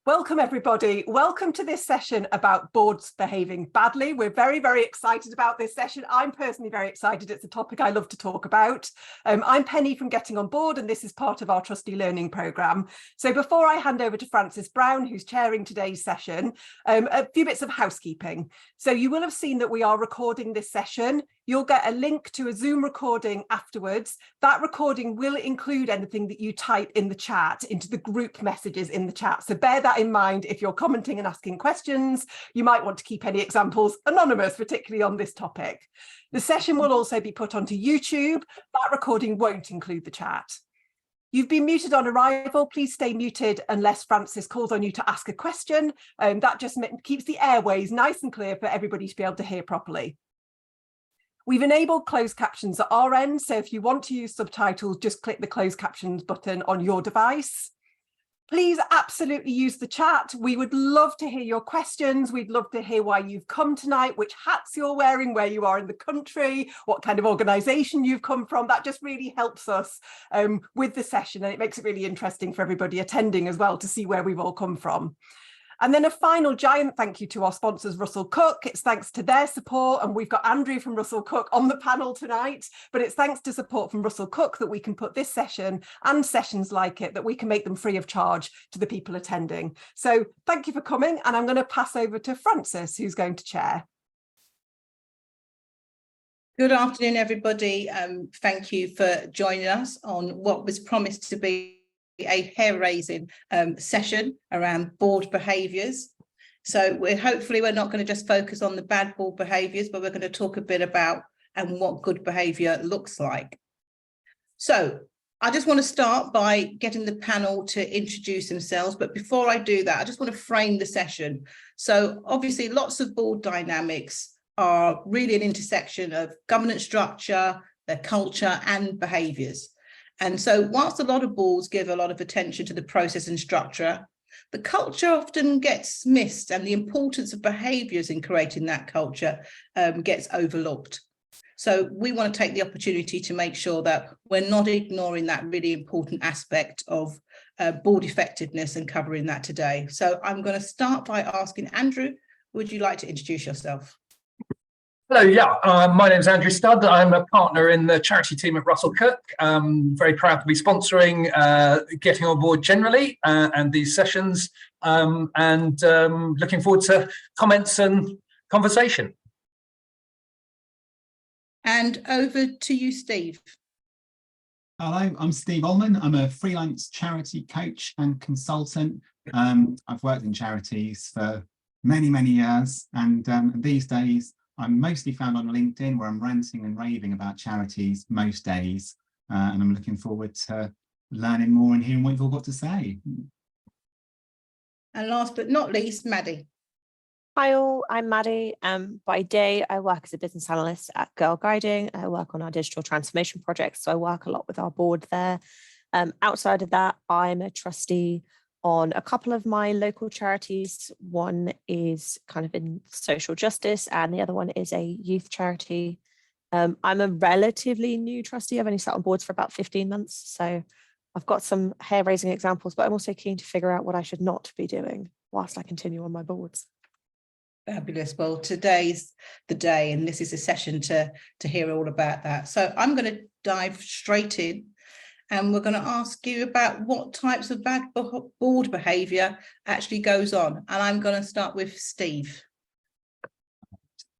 Welcome, everybody. Welcome to this session about boards behaving badly. We're very, very excited about this session. I'm personally very excited. It's a topic I love to talk about. I'm Penny from Getting on Board, and this is part of our Trustee Learning Programme. So before I hand over to Frances Brown, who's chairing today's session, a few bits of housekeeping. So you will have seen that we are recording this session. You'll get a link to a Zoom recording afterwards. That recording will include anything that you type in the chat into the group messages in the chat. So bear that in mind if you're commenting and asking questions. You might want to keep any examples anonymous, particularly on this topic. The session will also be put onto YouTube. That recording won't include the chat. You've been muted on arrival. Please stay muted unless Frances calls on you to ask a question. That just keeps the airways nice and clear for everybody to be able to hear properly. We've enabled closed captions at our end, so if you want to use subtitles, just click the closed captions button on your device. Please absolutely use the chat. We would love to hear your questions. We'd love to hear why you've come tonight, which hats you're wearing, where you are in the country, what kind of organisation you've come from. That just really helps us with the session, and it makes it really interesting for everybody attending as well to see where we've all come from. And then a final giant thank you to our sponsors, Russell Cook. It's thanks to their support, and we've got Andrew from Russell Cook on the panel tonight, but it's thanks to support from Russell Cook that we can put this session and sessions like it, that we can make them free of charge to the people attending. So thank you for coming, and I'm going to pass over to Frances, who's going to chair. Good afternoon, everybody. Thank you for joining us on what was promised to be a hair-raising session around board behaviours. So hopefully we're not going to just focus on the bad board behaviours, but we're going to talk a bit about what good behaviour looks like. So I just want to start by getting the panel to introduce themselves, but before I do that, I just want to frame the session. So obviously lots of board dynamics are really an intersection of governance structure, their culture and behaviours. And so whilst a lot of boards give a lot of attention to the process and structure, the culture often gets missed, and the importance of behaviours in creating that culture gets overlooked. So we want to take the opportunity to make sure that we're not ignoring that really important aspect of board effectiveness and covering that today. So I'm going to start by asking Andrew, would you like to introduce yourself? Hello, my name is Andrew Studd. I'm a partner in the charity team at Russell Cook. Very proud to be sponsoring Getting on Board generally and these sessions, and looking forward to comments and conversation. And over to you, Steve. Hello, I'm Steve Ullman. I'm a freelance charity coach and consultant. I've worked in charities for many, many years, and these days I'm mostly found on LinkedIn, where I'm ranting and raving about charities most days, and I'm looking forward to learning more and hearing what you've all got to say. And last but not least, Maddie. Hi all, I'm Maddie. By day, I work as a business analyst at Girl Guiding. I work on our digital transformation projects, so I work a lot with our board there. Outside of that, I'm a trustee on a couple of my local charities. One is kind of in social justice, and the other one is a youth charity. I'm a relatively new trustee. I've only sat on boards for about 15 months, so I've got some hair-raising examples, but I'm also keen to figure out what I should not be doing whilst I continue on my boards. Fabulous. Well, today's the day, and this is a session to hear all about that. So I'm going to dive straight in, and we're going to ask you about what types of bad board behaviour actually goes on. And I'm going to start with Steve.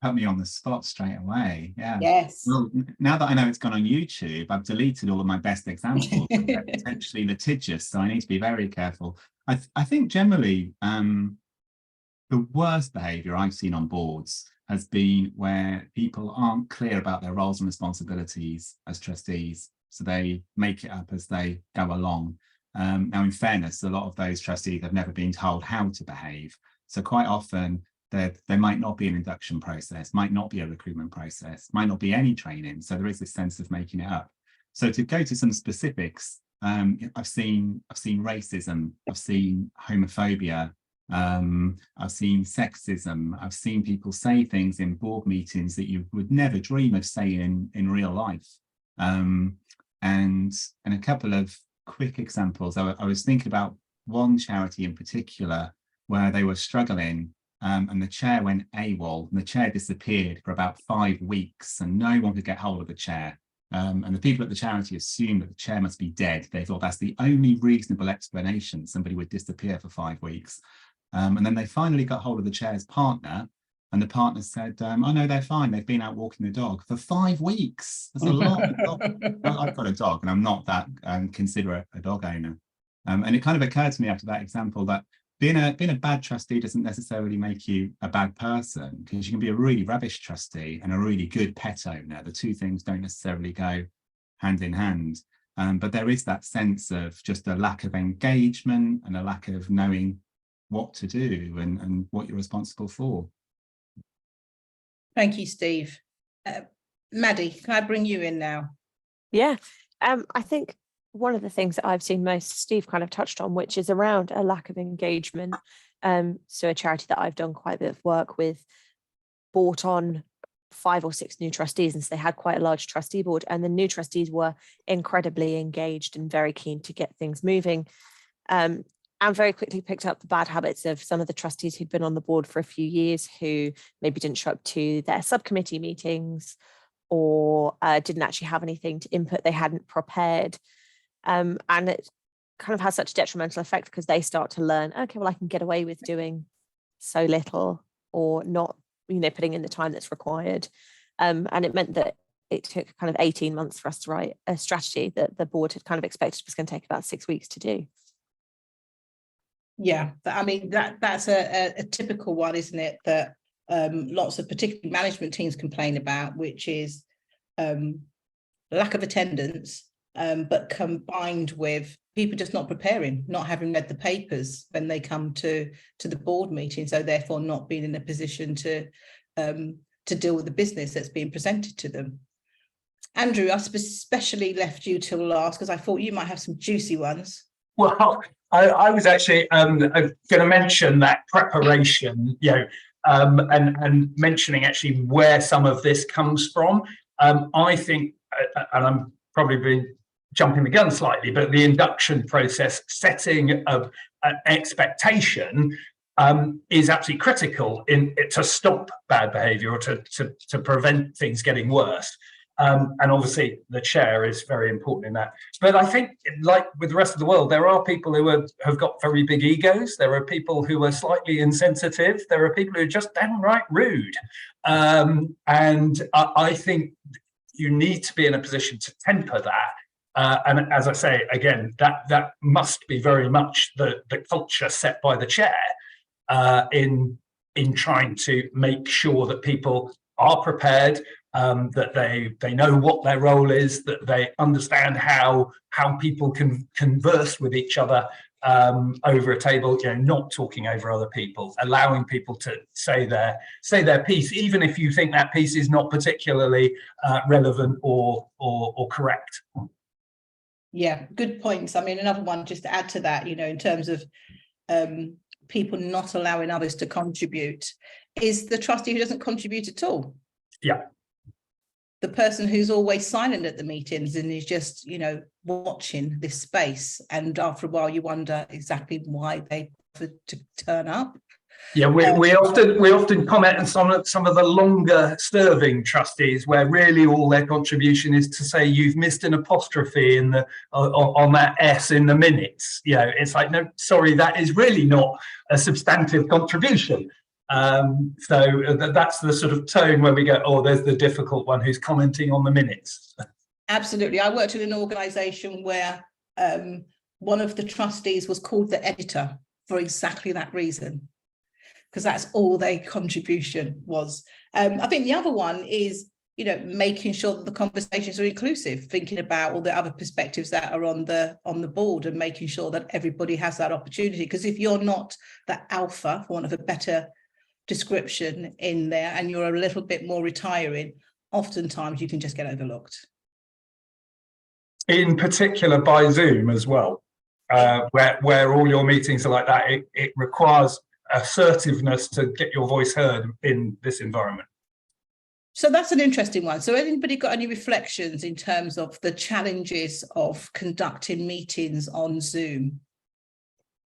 Put me on the spot straight away. Yeah. Yes. Well, now that I know it's gone on YouTube, I've deleted all of my best examples. They're potentially litigious, so I need to be very careful. I think generally the worst behaviour I've seen on boards has been where people aren't clear about their roles and responsibilities as trustees. So they make it up as they go along. Now, in fairness, a lot of those trustees have never been told how to behave. So quite often there might not be an induction process, might not be a recruitment process, might not be any training. So there is this sense of making it up. So to go to some specifics, I've seen racism, I've seen homophobia, I've seen sexism, I've seen people say things in board meetings that you would never dream of saying in real life. And a couple of quick examples. I was thinking about one charity in particular where they were struggling, and the chair went AWOL, and the chair disappeared for about 5 weeks, and no one could get hold of the chair. And the people at the charity assumed that the chair must be dead. They thought that's the only reasonable explanation. Somebody would disappear for 5 weeks. And then they finally got hold of the chair's partner, and the partner said, oh no, they're fine. They've been out walking the dog for 5 weeks. That's a lot. I've got a dog, and I'm not that considerate a dog owner. And it kind of occurred to me after that example that being a bad trustee doesn't necessarily make you a bad person, because you can be a really rubbish trustee and a really good pet owner. The two things don't necessarily go hand in hand. But there is that sense of just a lack of engagement and a lack of knowing what to do and what you're responsible for. Thank you, Steve. Maddie, can I bring you in now? Yeah, I think one of the things that I've seen most, Steve kind of touched on, which is around a lack of engagement. So a charity that I've done quite a bit of work with brought on 5 or 6 new trustees, and so they had quite a large trustee board, and the new trustees were incredibly engaged and very keen to get things moving, and very quickly picked up the bad habits of some of the trustees who'd been on the board for a few years, who maybe didn't show up to their subcommittee meetings, or didn't actually have anything to input they hadn't prepared. And it kind of has such a detrimental effect, because they start to learn, okay, well, I can get away with doing so little, or not, putting in the time that's required. And it meant that it took kind of 18 months for us to write a strategy that the board had kind of expected was going to take about 6 weeks to do. Yeah, I mean, that's a typical one, isn't it? That lots of particularly management teams complain about, which is lack of attendance, but combined with people just not preparing, not having read the papers when they come to the board meeting, so therefore not being in a position to deal with the business that's being presented to them. Andrew, I especially left you till last because I thought you might have some juicy ones. Well, I was actually going to mention that preparation, and mentioning actually where some of this comes from. I think, and I'm probably been jumping the gun slightly, but the induction process, setting of an expectation is absolutely critical to stop bad behaviour, or to prevent things getting worse. And obviously the chair is very important in that. But I think, like with the rest of the world, there are people who have got very big egos. There are people who are slightly insensitive. There are people who are just downright rude. And I think you need to be in a position to temper that. And as I say, again, that must be very much the culture set by the chair in trying to make sure that people are prepared, that they know what their role is, that they understand how people can converse with each other over a table, not talking over other people, allowing people to say their piece, even if you think that piece is not particularly relevant or correct. Yeah, good points. I mean, another one just to add to that, in terms of people not allowing others to contribute, is the trustee who doesn't contribute at all. Yeah. The person who's always silent at the meetings and is just, watching this space. And after a while, you wonder exactly why they offered to turn up. Yeah, we often comment on some of the longer serving trustees where really all their contribution is to say you've missed an apostrophe in the on that S in the minutes. It's like, no, sorry, that is really not a substantive contribution. So that's the sort of tone where we go, oh, there's the difficult one who's commenting on the minutes. Absolutely. I worked in an organisation where one of the trustees was called the editor for exactly that reason, because that's all their contribution was. I think the other one is, making sure that the conversations are inclusive, thinking about all the other perspectives that are on the board, and making sure that everybody has that opportunity. Because if you're not the alpha, for want of a better description, in there, and you're a little bit more retiring, oftentimes you can just get overlooked. In particular by Zoom as well, where all your meetings are like that. It requires assertiveness to get your voice heard in this environment. So that's an interesting one. So anybody got any reflections in terms of the challenges of conducting meetings on Zoom?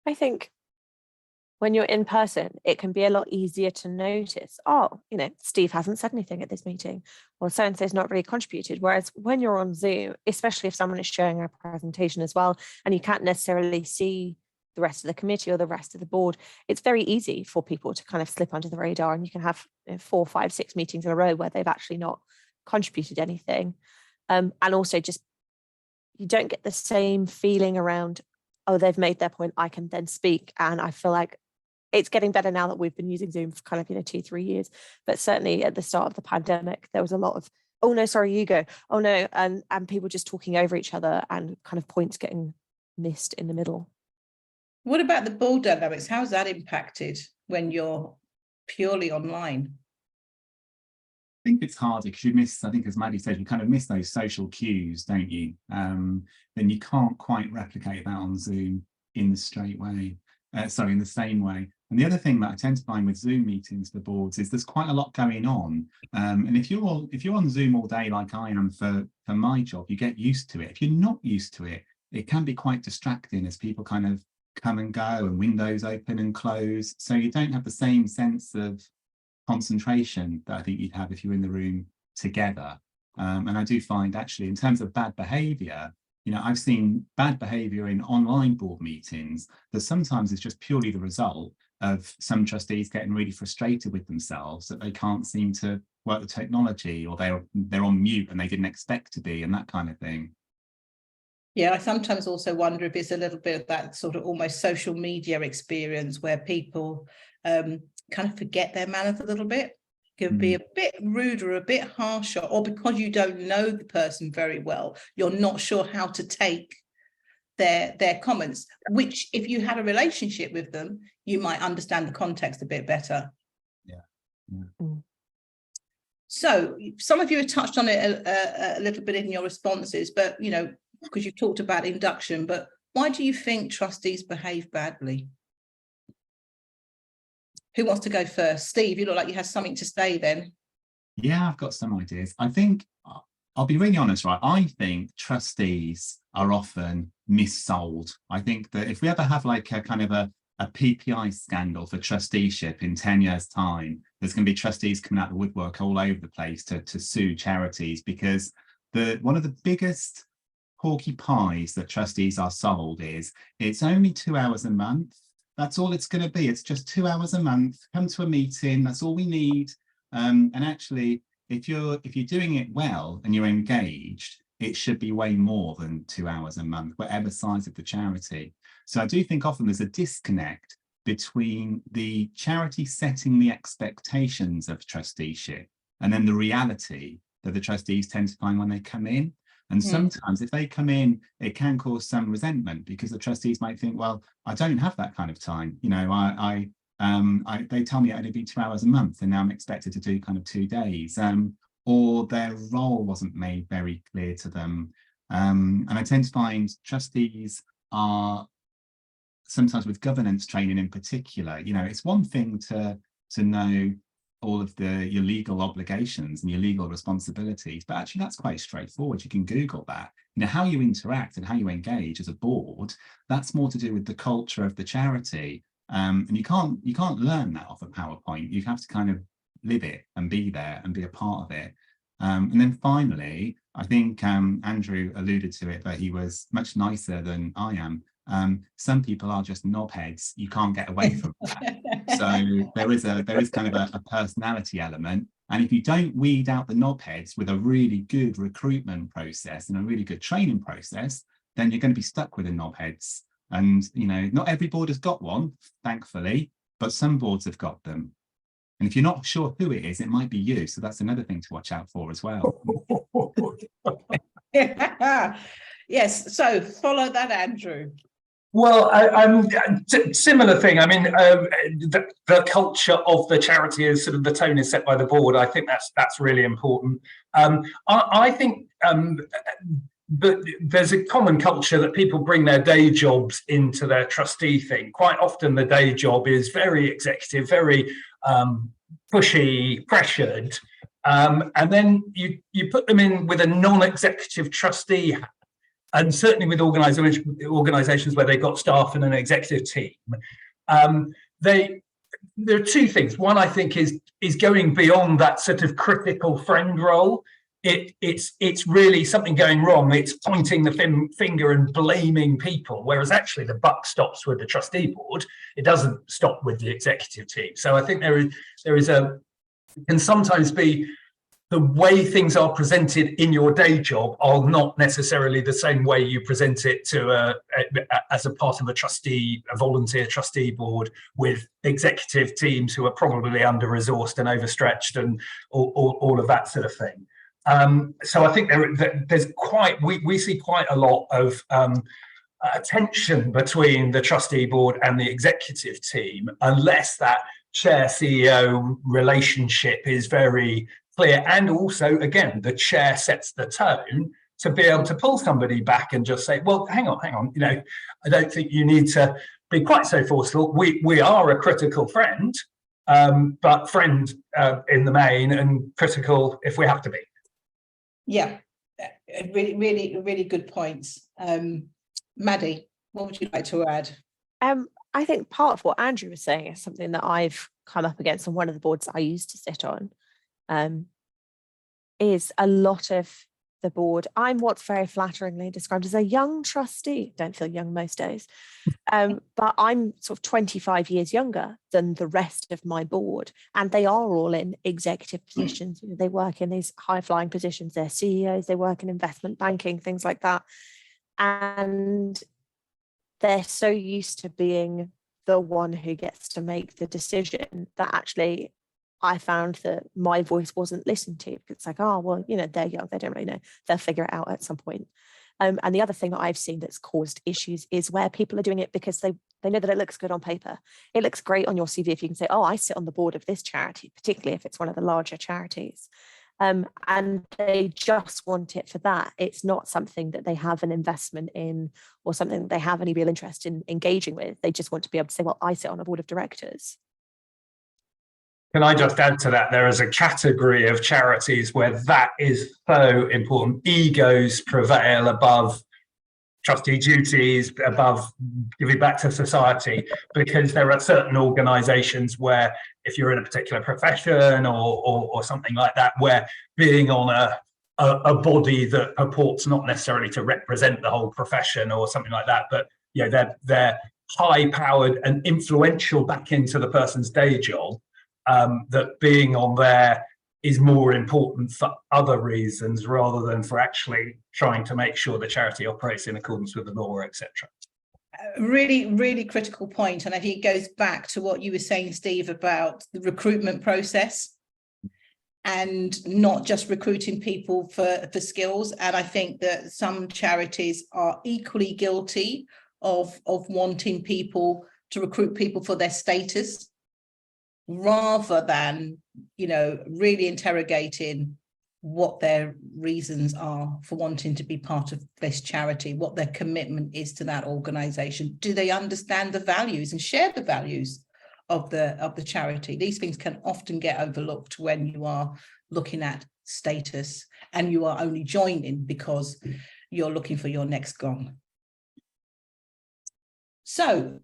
I think when you're in person, it can be a lot easier to notice, oh, Steve hasn't said anything at this meeting, or so-and-so's not really contributed. Whereas when you're on Zoom, especially if someone is showing a presentation as well, and you can't necessarily see the rest of the committee or the rest of the board, it's very easy for people to kind of slip under the radar, and you can have 4, 5, 6 meetings in a row where they've actually not contributed anything. And also just, you don't get the same feeling around, oh, they've made their point, I can then speak. And I feel like it's getting better now that we've been using Zoom for kind of 2-3 years, but certainly at the start of the pandemic there was a lot of, oh no, sorry, you go, oh no, and people just talking over each other and kind of points getting missed in the middle. What about the board dynamics? How's that impacted when you're purely online? I think it's harder because you miss, I think as Maddie said, you kind of miss those social cues, don't you? Then you can't quite replicate that on Zoom in the straight way. In the same way. And the other thing that I tend to find with Zoom meetings for boards is there's quite a lot going on. And if you're on Zoom all day like I am for my job, you get used to it. If you're not used to it, it can be quite distracting as people kind of come and go and windows open and close. So you don't have the same sense of concentration that I think you'd have if you're in the room together. And I do find actually in terms of bad behaviour, I've seen bad behaviour in online board meetings that sometimes is just purely the result of some trustees getting really frustrated with themselves that they can't seem to work the technology, or they're on mute and they didn't expect to be, and that kind of thing. Yeah, I sometimes also wonder if it's a little bit of that sort of almost social media experience where people kind of forget their manners a little bit. Can be a bit ruder, a bit harsher, or because you don't know the person very well, you're not sure how to take their comments, which if you had a relationship with them, you might understand the context a bit better. Yeah. So some of you have touched on it a little bit in your responses, but because you've talked about induction, but why do you think trustees behave badly? Who wants to go first? Steve, you look like you have something to say then. Yeah, I've got some ideas. I think, I'll be really honest, right? I think trustees are often missold. I think that if we ever have like a kind of a PPI scandal for trusteeship in 10 years' time, there's going to be trustees coming out of the woodwork all over the place to sue charities, because one of the biggest porky pies that trustees are sold is it's only 2 hours a month. That's all it's going to be. It's just 2 hours a month. Come to a meeting. That's all we need. And actually, if you're doing it well and you're engaged, it should be way more than 2 hours a month, whatever size of the charity. So I do think often there's a disconnect between the charity setting the expectations of trusteeship and then the reality that the trustees tend to find when they come in. And sometimes if they come in, it can cause some resentment because the trustees might think, well, I don't have that kind of time. They tell me it only be 2 hours a month and now I'm expected to do kind of 2 days. Or their role wasn't made very clear to them. And I tend to find trustees are sometimes with governance training in particular, it's one thing to know all of your legal obligations and your legal responsibilities, but actually that's quite straightforward. You can Google that. How you interact and how you engage as a board, that's more to do with the culture of the charity. And you can't learn that off a PowerPoint. You have to kind of live it and be there and be a part of it. And then finally, I think Andrew alluded to it, but he was much nicer than I am. Some people are just knobheads. You can't get away from that. So there is kind of a personality element. And if you don't weed out the knobheads with a really good recruitment process and a really good training process, then you're going to be stuck with the knobheads. And, not every board has got one, thankfully, but some boards have got them. And if you're not sure who it is, it might be you. So that's another thing to watch out for as well. Yes. So follow that, Andrew. Well, I'm similar thing. I mean, the culture of the charity is sort of the tone is set by the board. I think that's really important. I think that there's a common culture that people bring their day jobs into their trustee thing. Quite often the day job is very executive, very pushy, pressured. And then you put them in with a non-executive trustee hat. and certainly with organisations where they've got staff and an executive team, there are two things. One, I think, is going beyond that sort of critical friend role. It's really something going wrong. It's pointing the finger and blaming people, whereas actually the buck stops with the trustee board. It doesn't stop with the executive team. So I think there can sometimes be the way things are presented in your day job are not necessarily the same way you present it to as a part of a volunteer trustee board with executive teams who are probably under-resourced and overstretched and all of that sort of thing. So I think we see quite a lot of tension between the trustee board and the executive team, unless that chair CEO relationship is very clear. And also, again, the chair sets the tone to be able to pull somebody back and just say, well, hang on, I don't think you need to be quite so forceful. We are a critical friend, but friend in the main, and critical if we have to be. Yeah, really good points. Maddie, what would you like to add? I think part of what Andrew was saying is something that I've come up against on one of the boards I used to sit on, is a lot of the board. I'm what's very flatteringly described as a young trustee. Don't feel young most days, but I'm sort of 25 years younger than the rest of my board, and they are all in executive positions. They work in these high-flying positions. They're CEOs. They work in investment banking, things like that, and they're so used to being the one who gets to make the decision that actually I found that my voice wasn't listened to. It's like, oh, well, they're young, they don't really know. They'll figure it out at some point. And the other thing that I've seen that's caused issues is where people are doing it because they know that it looks good on paper. It looks great on your CV if you can say, oh, I sit on the board of this charity, particularly if it's one of the larger charities. And they just want it for that. It's not something that they have an investment in or something that they have any real interest in engaging with. They just want to be able to say, well, I sit on a board of directors. Can I just add to that? There is a category of charities where that is so important. Egos prevail above trustee duties, above giving back to society, because there are certain organisations where, if you're in a particular profession or something like that, where being on a body that purports not necessarily to represent the whole profession or something like that, but they're high-powered and influential back into the person's day job. That being on there is more important for other reasons rather than for actually trying to make sure the charity operates in accordance with the law, etc. Really critical point. And I think it goes back to what you were saying, Steve, about the recruitment process and not just recruiting people for skills. And I think that some charities are equally guilty of wanting people to recruit people for their status, rather than, really interrogating what their reasons are for wanting to be part of this charity, what their commitment is to that organisation. Do they understand the values and share the values of the charity? These things can often get overlooked when you are looking at status and you are only joining because you're looking for your next gong. So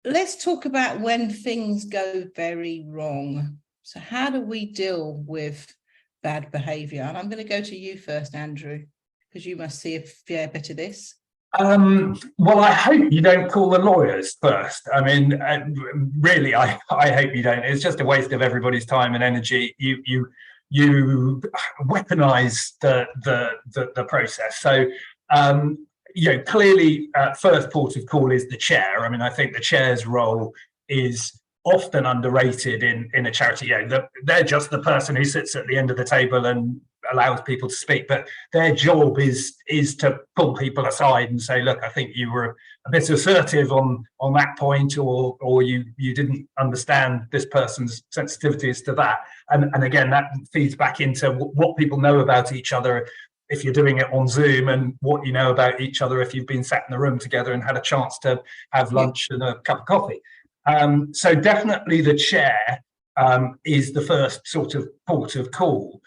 let's talk about when things go very wrong. So how do we deal with bad behaviour? And I'm going to go to you first, Andrew, because you must see a fair bit of this. Well, I hope you don't call the lawyers first. I mean, really, I hope you don't. It's just a waste of everybody's time and energy. You weaponize the process. So clearly, first port of call is the chair. I mean, I think the chair's role is often underrated in a charity. They're just the person who sits at the end of the table and allows people to speak, but their job is to pull people aside and say, look, I think you were a bit assertive on that point, or you didn't understand this person's sensitivities to that. And again, that feeds back into what people know about each other if you're doing it on Zoom, and what you know about each other if you've been sat in the room together and had a chance to have lunch and a cup of coffee. So definitely the chair is the first sort of port of call.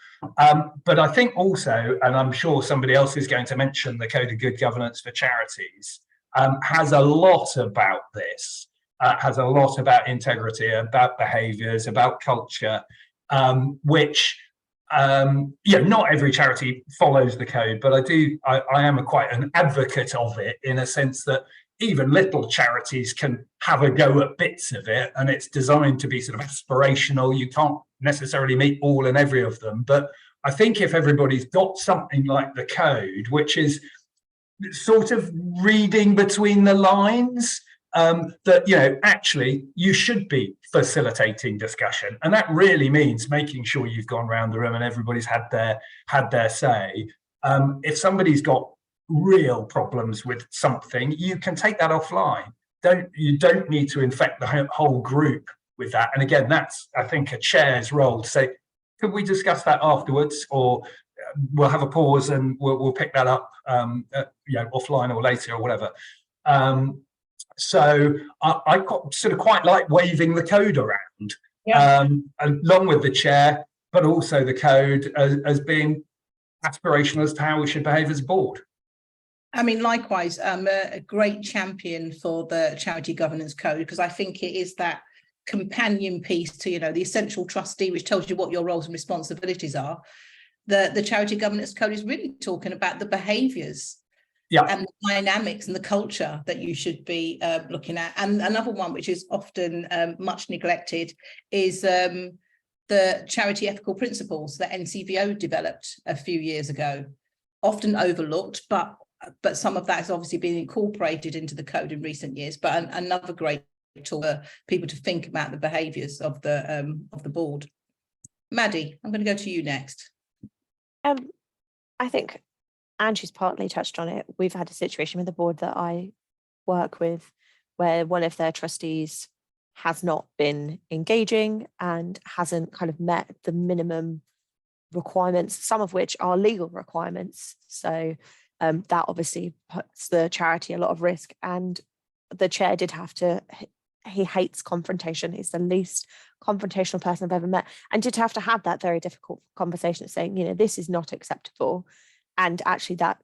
But I think also, and I'm sure somebody else is going to mention the Code of Good Governance for Charities, has a lot about this, has a lot about integrity, about behaviours, about culture, which not every charity follows the code, but I am quite an advocate of it, in a sense that even little charities can have a go at bits of it, and it's designed to be sort of aspirational. You can't necessarily meet all and every of them, but I think if everybody's got something like the code, which is sort of reading between the lines, that actually you should be facilitating discussion, and that really means making sure you've gone around the room and everybody's had their say. If somebody's got real problems with something, you can take that offline. You don't need to infect the whole group with that. And again, that's, I think, a chair's role to say, could we discuss that afterwards, or we'll have a pause and we'll pick that up offline or later or whatever. So I sort of quite like waving the code around, along with the chair, but also the code as being aspirational as to how we should behave as a board. I mean, likewise, I'm a great champion for the Charity Governance Code, because I think it is that companion piece to, the essential trustee, which tells you what your roles and responsibilities are. The Charity Governance Code is really talking about the behaviours and the dynamics and the culture that you should be looking at. And another one, which is often much neglected, is the Charity Ethical Principles that NCVO developed a few years ago. Often overlooked, but some of that has obviously been incorporated into the code in recent years. But another great tool for people to think about the behaviours of the board. Maddie, I'm going to go to you next. I think Angie's partly touched on it. We've had a situation with the board that I work with where one of their trustees has not been engaging and hasn't kind of met the minimum requirements, some of which are legal requirements. So that obviously puts the charity a lot of risk. And the chair did have to, he hates confrontation. He's the least confrontational person I've ever met, and did have to have that very difficult conversation saying, this is not acceptable. And actually that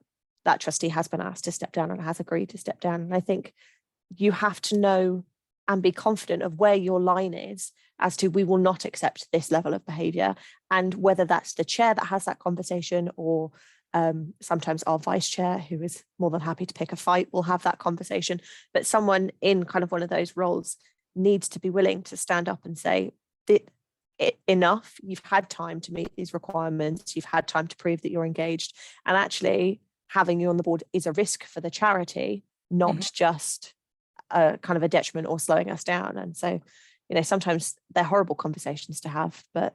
trustee has been asked to step down and has agreed to step down. And I think you have to know and be confident of where your line is as to, we will not accept this level of behaviour, and whether that's the chair that has that conversation, or sometimes our vice chair, who is more than happy to pick a fight, will have that conversation. But someone in kind of one of those roles needs to be willing to stand up and say, enough, you've had time to meet these requirements, you've had time to prove that you're engaged, and actually having you on the board is a risk for the charity, not just a kind of a detriment or slowing us down. And so, sometimes they're horrible conversations to have, but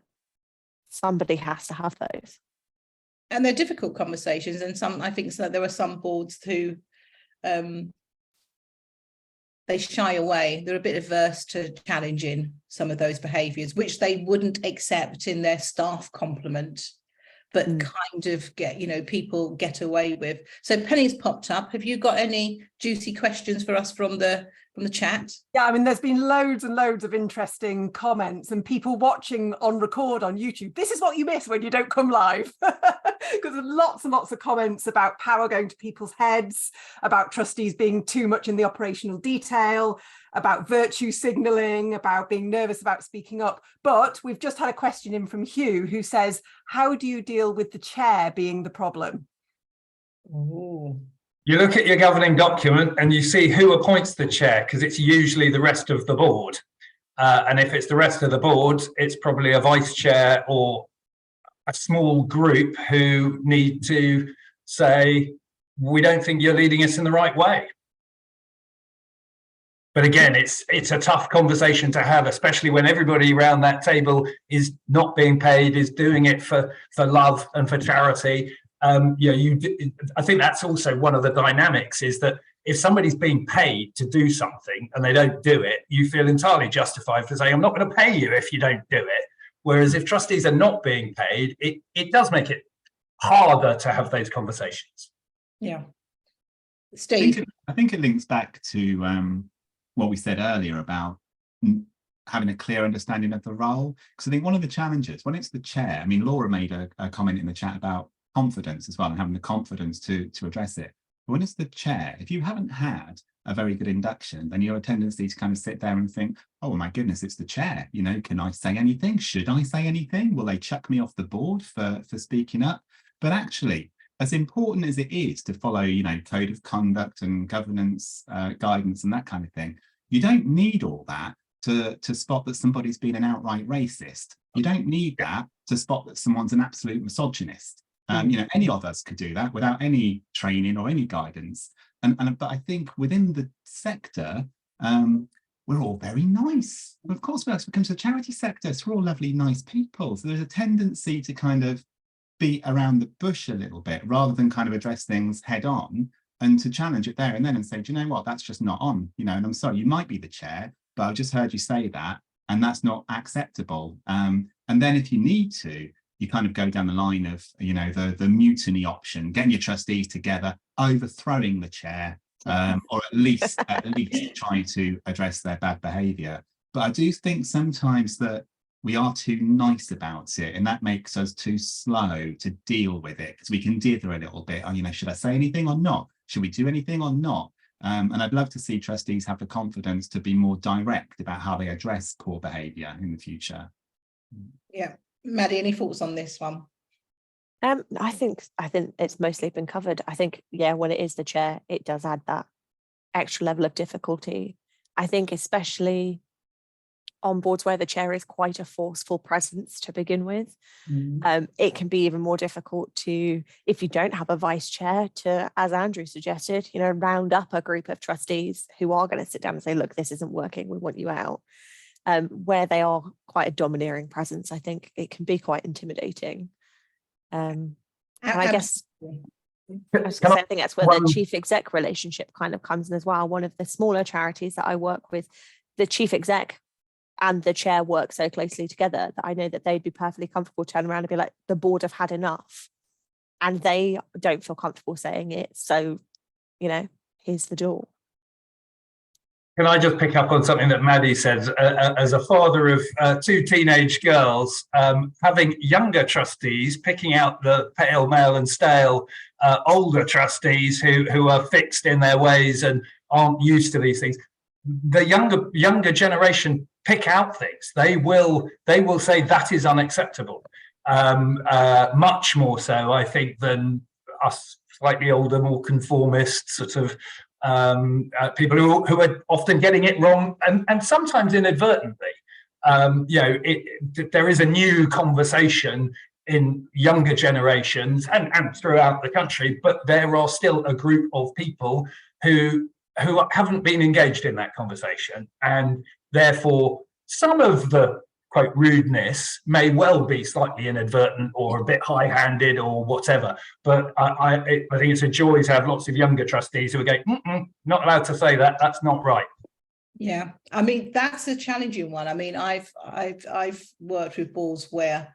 somebody has to have those. And they're difficult conversations, and I think there are some boards who they shy away. They're a bit averse to challenging some of those behaviours, which they wouldn't accept in their staff complement, but kind of people get away with. So Penny's popped up. Have you got any juicy questions for us from the chat? Yeah, I mean, there's been loads and loads of interesting comments, and people watching on record on YouTube. This is what you miss when you don't come live, because there's lots and lots of comments about power going to people's heads, about trustees being too much in the operational detail, about virtue signalling, about being nervous about speaking up. But we've just had a question in from Hugh, who says, how do you deal with the chair being the problem? Ooh. You look at your governing document and you see who appoints the chair, because it's usually the rest of the board. And if it's the rest of the board, it's probably a vice chair or a small group who need to say, we don't think you're leading us in the right way. But again, it's a tough conversation to have, especially when everybody around that table is not being paid, is doing it for love and for charity. I think that's also one of the dynamics, is that if somebody's being paid to do something and they don't do it, you feel entirely justified for saying, I'm not going to pay you if you don't do it. Whereas if trustees are not being paid, it does make it harder to have those conversations. Yeah. Steve? I think it links back to what we said earlier about having a clear understanding of the role. Because I think one of the challenges when it's the chair, I mean, Laura made a comment in the chat about confidence as well, and having the confidence to address it. But when it's the chair, if you haven't had a very good induction, then you have a tendency to kind of sit there and think, oh my goodness, it's the chair. You know, can I say anything? Should I say anything? Will they chuck me off the board for speaking up? But actually, as important as it is to follow, you know, code of conduct and governance guidance and that kind of thing, you don't need all that to spot that somebody's been an outright racist. You don't need that to spot that someone's an absolute misogynist. You know, any of us could do that without any training or any guidance. But I think within the sector, we're all very nice. Of course, when it comes to the charity sector, so we're all lovely, nice people. So there's a tendency to kind of beat around the bush a little bit rather than kind of address things head on and to challenge it there and then and say, do you know what, that's just not on, you know, and I'm sorry, you might be the chair, but I've just heard you say that and that's not acceptable. And then if you need to, you kind of go down the line of, you know, the mutiny option, getting your trustees together, overthrowing the chair, or at least trying to address their bad behaviour. But I do think sometimes that we are too nice about it, and that makes us too slow to deal with it, because we can dither a little bit. Oh, you know, should I say anything or not? Should we do anything or not? And I'd love to see trustees have the confidence to be more direct about how they address poor behaviour in the future. Yeah. Maddie, any thoughts on this one? I think it's mostly been covered. I think, yeah, when it is the chair, it does add that extra level of difficulty. I think especially on boards where the chair is quite a forceful presence to begin with, it can be even more difficult to, if you don't have a vice chair, to, as Andrew suggested, you know, round up a group of trustees who are going to sit down and say, look, this isn't working, we want you out. Where they are quite a domineering presence, I think it can be quite intimidating. And I guess I think that's where the chief exec relationship kind of comes in as well. One of the smaller charities that I work with, the chief exec and the chair work so closely together that I know that they'd be perfectly comfortable turning around and be like, the board have had enough, and they don't feel comfortable saying it. So, you know, here's the door. Can I just pick up on something that Maddie said? As a father of two teenage girls, having younger trustees picking out the pale, male and stale older trustees who are fixed in their ways and aren't used to these things. The younger generation pick out things. They will say that is unacceptable. Much more so, I think, than us slightly older, more conformist sort of people who are often getting it wrong and sometimes inadvertently. You know, there is a new conversation in younger generations and throughout the country, but there are still a group of people who haven't been engaged in that conversation, and therefore some of the quote rudeness may well be slightly inadvertent or a bit high-handed or whatever, but I think it's a joy to have lots of younger trustees who are going, not allowed to say that, that's not right. Yeah, I mean, that's a challenging one. I mean, I've worked with boards where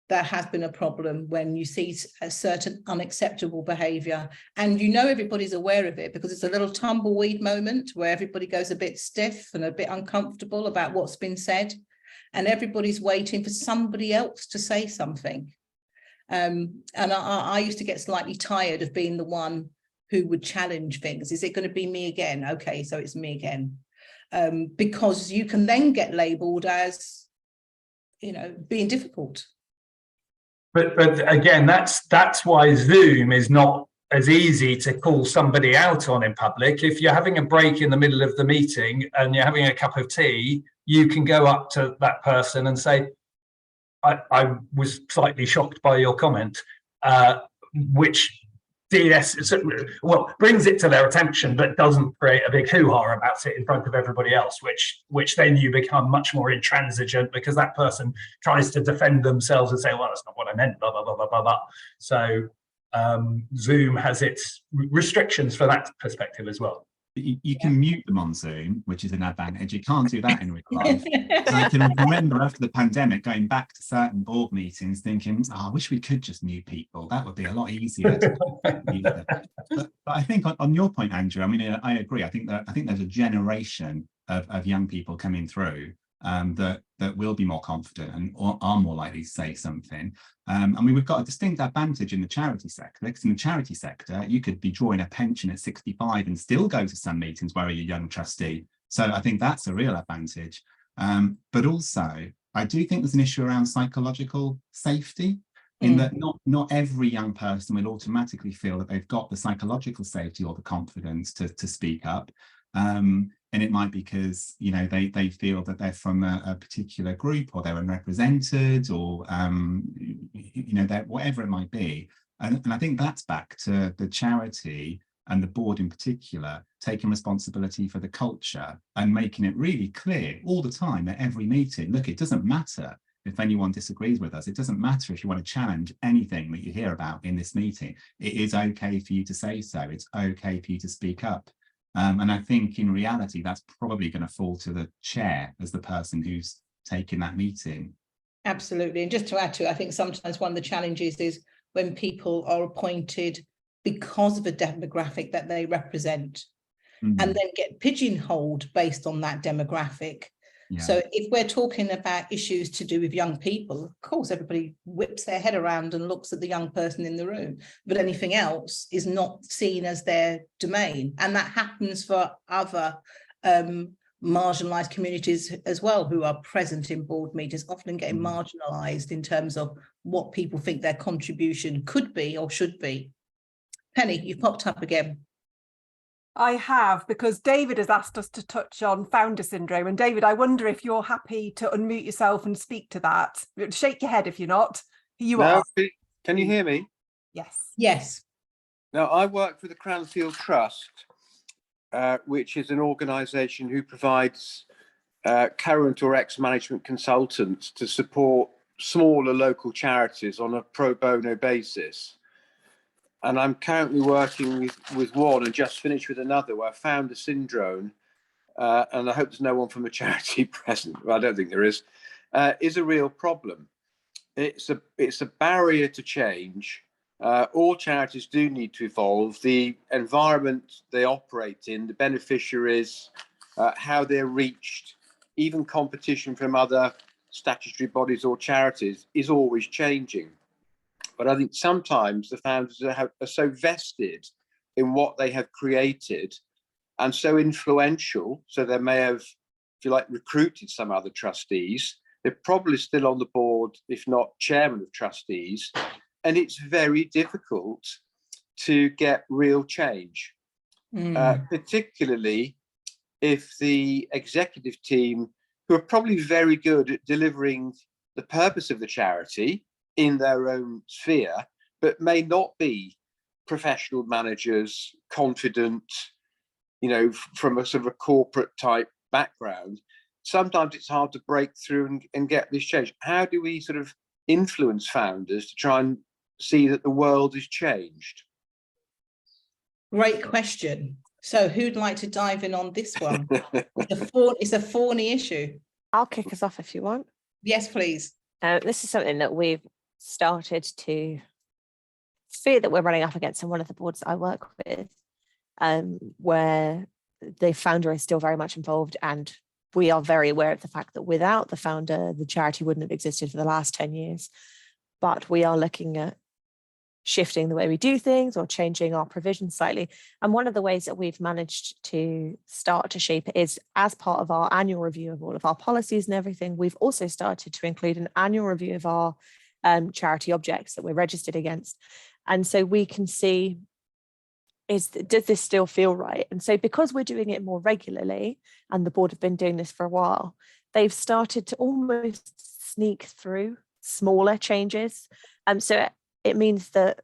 there has been a problem when you see a certain unacceptable behaviour, and you know everybody's aware of it because it's a little tumbleweed moment where everybody goes a bit stiff and a bit uncomfortable about what's been said, and everybody's waiting for somebody else to say something. And I used to get slightly tired of being the one who would challenge things. Is it going to be me again? Okay, so it's me again. Because you can then get labelled as, you know, being difficult. But again, that's why Zoom is not as easy to call somebody out on in public. If you're having a break in the middle of the meeting and you're having a cup of tea, you can go up to that person and say, I was slightly shocked by your comment, which brings it to their attention, but doesn't create a big hoo-ha about it in front of everybody else, which then you become much more intransigent because that person tries to defend themselves and say, well, that's not what I meant, blah, blah, blah, blah, blah, blah. So Zoom has its restrictions for that perspective as well. You can mute them on Zoom, which is an advantage. You can't do that in real life. I can remember after the pandemic going back to certain board meetings thinking, I wish we could just mute people. That would be a lot easier. But I think on your point, Andrew, I mean, I agree. I think there's a generation of young people coming through that will be more confident and are more likely to say something. I mean, we've got a distinct advantage in the charity sector, because in the charity sector, you could be drawing a pension at 65 and still go to some meetings where you're a young trustee. So I think that's a real advantage. But also, I do think there's an issue around psychological safety, in that not every young person will automatically feel that they've got the psychological safety or the confidence to speak up. And it might be because, you know, they feel that they're from a particular group, or they're unrepresented, or you know, that whatever it might be. And I think that's back to the charity and the board in particular taking responsibility for the culture and making it really clear all the time at every meeting. Look, it doesn't matter if anyone disagrees with us. It doesn't matter if you want to challenge anything that you hear about in this meeting. It is okay for you to say so. It's okay for you to speak up. And I think in reality, that's probably going to fall to the chair as the person who's taking that meeting. Absolutely. And just to add to it, I think sometimes one of the challenges is when people are appointed because of a demographic that they represent, and then get pigeonholed based on that demographic. Yeah. So if we're talking about issues to do with young people, of course, everybody whips their head around and looks at the young person in the room, but anything else is not seen as their domain. And that happens for other marginalised communities as well, who are present in board meetings, often getting marginalised in terms of what people think their contribution could be or should be. Penny, you've popped up again. I have, because David has asked us to touch on founder syndrome. And David, I wonder if you're happy to unmute yourself and speak to that. Shake your head if you're not. You are. Can you hear me? Yes. Yes. Now, I work for the Cranfield Trust, which is an organisation who provides current or ex-management consultants to support smaller local charities on a pro bono basis. And I'm currently working with one and just finished with another where founder syndrome, and I hope there's no one from a charity present, but I don't think there is a real problem. It's a barrier to change. All charities do need to evolve. The environment they operate in, the beneficiaries, how they're reached, even competition from other statutory bodies or charities is always changing. But I think sometimes the founders are so vested in what they have created and so influential, so they may have, if you like, recruited some other trustees. They're probably still on the board, if not chairman of trustees, and it's very difficult to get real change, particularly if the executive team, who are probably very good at delivering the purpose of the charity in their own sphere, but may not be professional managers, confident, you know, from a sort of a corporate type background. Sometimes it's hard to break through and get this change. How do we sort of influence founders to try and see that the world has changed? Great question. So who'd like to dive in on this one? It's a thorny issue. I'll kick us off if you want. Yes, please. This is something that we've started to fear that we're running up against in one of the boards that I work with, where the founder is still very much involved, and we are very aware of the fact that without the founder, the charity wouldn't have existed for the last 10 years. But we are looking at shifting the way we do things or changing our provisions slightly. And one of the ways that we've managed to start to shape it is, as part of our annual review of all of our policies and everything, we've also started to include an annual review of our charity objects that we're registered against. And so we can see, does this still feel right? And so because we're doing it more regularly, and the board have been doing this for a while, they've started to almost sneak through smaller changes. So it means that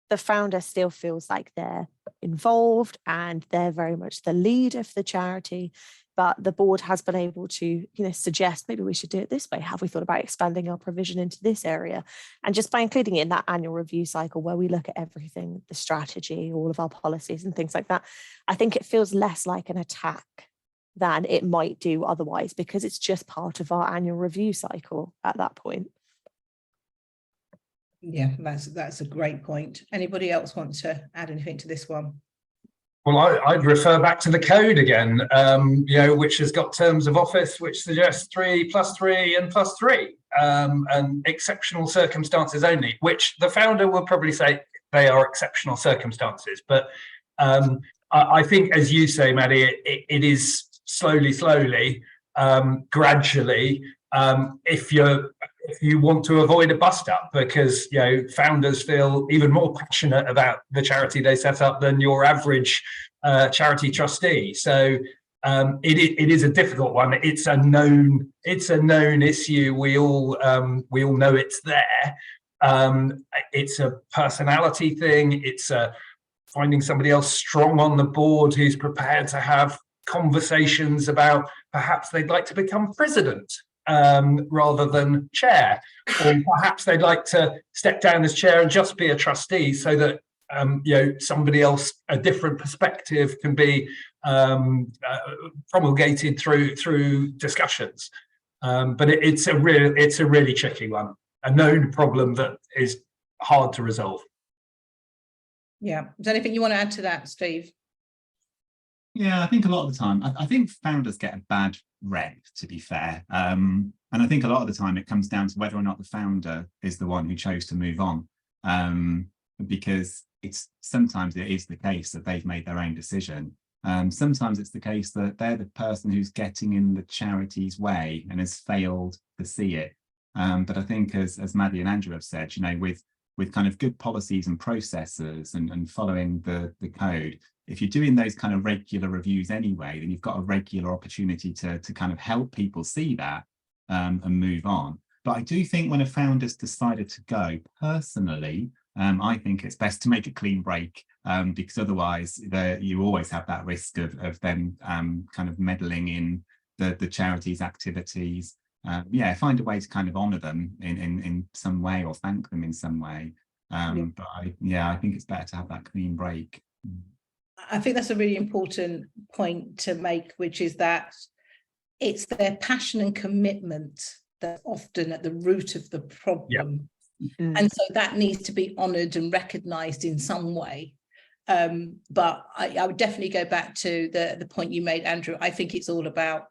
the founder still feels like they're involved and they're very much the lead of the charity, but the board has been able to, you know, suggest maybe we should do it this way. Have we thought about expanding our provision into this area? And just by including it in that annual review cycle where we look at everything, the strategy, all of our policies and things like that, I think it feels less like an attack than it might do otherwise, because it's just part of our annual review cycle at that point. Yeah, that's a great point. Anybody else want to add anything to this one? Well, I'd refer back to the code again, which has got terms of office which suggests 3 + 3 and +3, and exceptional circumstances only, which the founder will probably say they are exceptional circumstances. But I think, as you say, Maddie, it is slowly, gradually. If you want to avoid a bust up, because founders feel even more passionate about the charity they set up than your average charity trustee. So it is a difficult one. It's a known issue. We all know it's there. It's a personality thing. It's finding somebody else strong on the board who's prepared to have conversations about perhaps they'd like to become president rather than chair, or perhaps they'd like to step down as chair and just be a trustee, so that somebody else, a different perspective, can be promulgated through discussions. But it's a really tricky one, a known problem that is hard to resolve. Yeah. Is there anything you want to add to that, Steve? Yeah, I think a lot of the time, I think founders get a bad rep, to be fair. And I think a lot of the time it comes down to whether or not the founder is the one who chose to move on. Because sometimes it is the case that they've made their own decision. Sometimes it's the case that they're the person who's getting in the charity's way and has failed to see it. But I think, as Maddie and Andrew have said, with kind of good policies and processes and following the code, if you're doing those kind of regular reviews anyway, then you've got a regular opportunity to kind of help people see that and move on. But I do think when a founder's decided to go, personally, I think it's best to make a clean break, because otherwise you always have that risk of them kind of meddling in the charity's activities. Find a way to kind of honour them in some way, or thank them in some way. But I think it's better to have that clean break. I think that's a really important point to make, which is that it's their passion and commitment that's often at the root of the problem. And so that needs to be honoured and recognised in some way. But I would definitely go back to the point you made, Andrew. I think it's all about